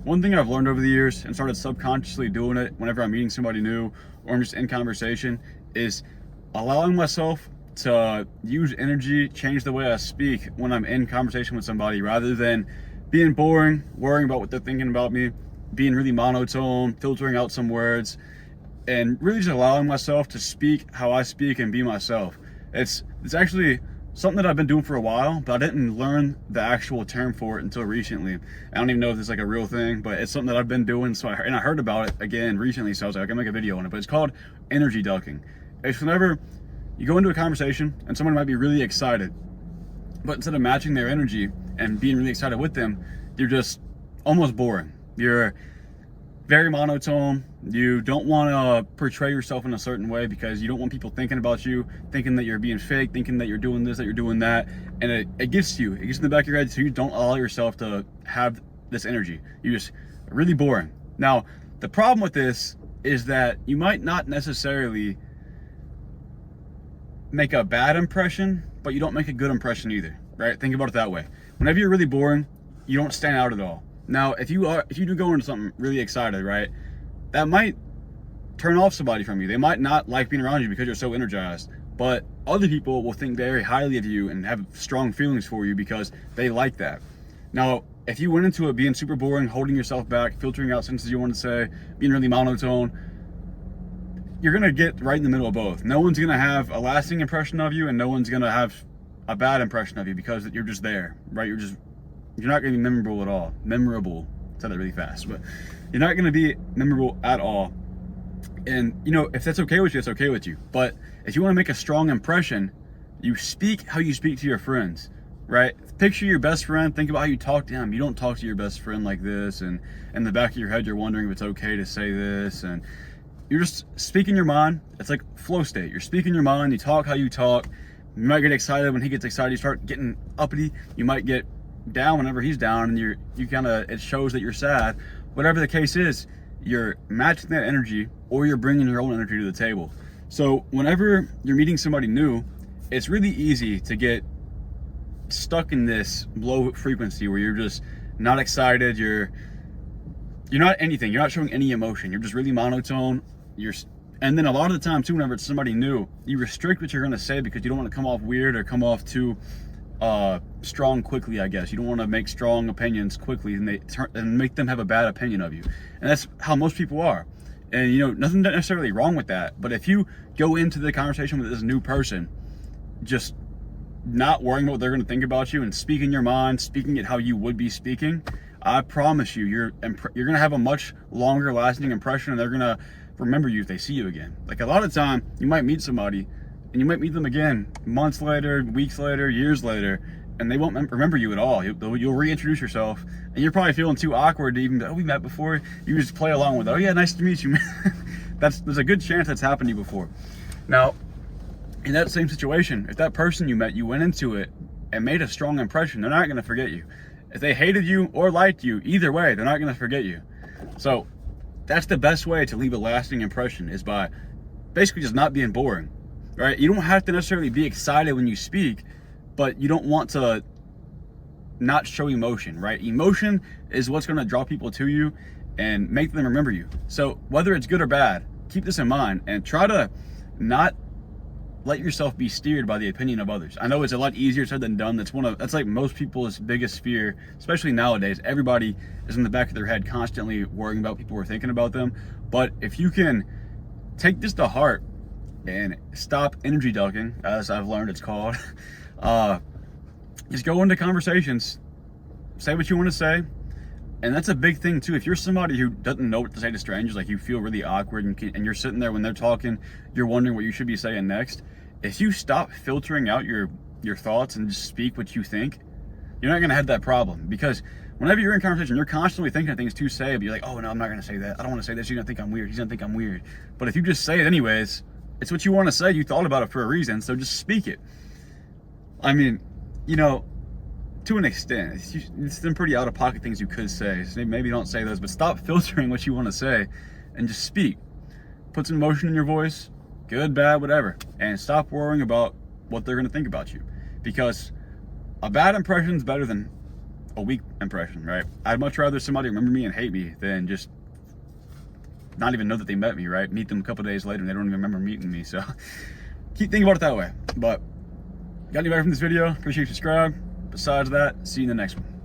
one thing I've learned over the years and started subconsciously doing it whenever I'm meeting somebody new or I'm just in conversation is allowing myself to use energy, change the way I speak when I'm in conversation with somebody, rather than being boring, worrying about what they're thinking about me, being really monotone, filtering out some words, and really just allowing myself to speak how I speak and be myself. It's actually something that I've been doing for a while, but I didn't learn the actual term for it until recently. I don't even know if it's like a real thing, but it's something that I've been doing. And I heard about it again recently, so I was like, I can make a video on it. But it's called energy ducking. It's whenever you go into a conversation and someone might be really excited, but instead of matching their energy and being really excited with them, you're just almost boring. You're very monotone. You don't want to portray yourself in a certain way because you don't want people thinking about you, thinking that you're being fake, thinking that you're doing this, that you're doing that. And it gets in the back of your head, so you don't allow yourself to have this energy. You're just really boring. Now, the problem with this is that you might not necessarily make a bad impression, but you don't make a good impression either, right? Think about it that way. Whenever you're really boring, you don't stand out at all. Now, if you do go into something really excited, right, that might turn off somebody from you. They might not like being around you because you're so energized, but other people will think very highly of you and have strong feelings for you because they like that. Now, if you went into it being super boring, holding yourself back, filtering out sentences you want to say, being really monotone, you're going to get right in the middle of both. No one's going to have a lasting impression of you, and no one's going to have a bad impression of you because you're just there, right? You're not going to be memorable at all. Memorable. I said that really fast, but you're not going to be memorable at all. And, if that's okay with you, it's okay with you. But if you want to make a strong impression, you speak how you speak to your friends, right? Picture your best friend. Think about how you talk to him. You don't talk to your best friend like this, and in the back of your head, you're wondering if it's okay to say this, and you're just speaking your mind. It's like flow state. You're speaking your mind. You talk how you talk. You might get excited when he gets excited. You start getting uppity. You might get down whenever he's down, and it shows that you're sad. Whatever the case is, you're matching that energy, or you're bringing your own energy to the table. So whenever you're meeting somebody new, it's really easy to get stuck in this low frequency where you're just not excited. You're not anything. You're not showing any emotion. You're just really monotone. And then a lot of the time too, whenever it's somebody new, you restrict what you're going to say because you don't want to come off weird or come off too strong quickly, I guess. You don't want to make strong opinions quickly and make them have a bad opinion of you. And that's how most people are. And nothing necessarily wrong with that. But if you go into the conversation with this new person, just not worrying about what they're going to think about you and speaking your mind, speaking it how you would be speaking, I promise you, you're going to have a much longer lasting impression, and they're going to remember you if they see you again. Like, a lot of time, you might meet somebody, and you might meet them again months later, weeks later, years later, and they won't remember you at all. You'll reintroduce yourself, and you're probably feeling too awkward to even, we met before. You just play along with it. Oh yeah, nice to meet you. There's a good chance that's happened to you before. Now, in that same situation, if that person you met, you went into it and made a strong impression, they're not going to forget you. If they hated you or liked you, either way, they're not going to forget you. So that's the best way to leave a lasting impression, is by basically just not being boring, right? You don't have to necessarily be excited when you speak, but you don't want to not show emotion, right? Emotion is what's going to draw people to you and make them remember you. So whether it's good or bad, keep this in mind and try to not let yourself be steered by the opinion of others. I know it's a lot easier said than done. That's like most people's biggest fear, especially nowadays. Everybody is in the back of their head constantly worrying about people who are thinking about them. But if you can take this to heart and stop energy ducking, as I've learned it's called, just go into conversations, say what you want to say. And that's a big thing too. If you're somebody who doesn't know what to say to strangers, like you feel really awkward and you're sitting there when they're talking, you're wondering what you should be saying next. If you stop filtering out your thoughts and just speak what you think, you're not going to have that problem. Because whenever you're in conversation, you're constantly thinking of things to say, but you're like, oh no, I'm not going to say that. I don't want to say this. You're going to think I'm weird. He's going to think I'm weird. But if you just say it anyways, it's what you want to say. You thought about it for a reason, so just speak it. I mean, to an extent, it's some pretty out-of-pocket things you could say. So maybe don't say those, but stop filtering what you want to say and just speak. Put some emotion in your voice, good, bad, whatever, and stop worrying about what they're going to think about you. Because a bad impression is better than a weak impression, right? I'd much rather somebody remember me and hate me than just not even know that they met me, right? Meet them a couple days later and they don't even remember meeting me. So keep thinking about it that way. But got any value from this video? Appreciate you subscribe. Besides that, see you in the next one.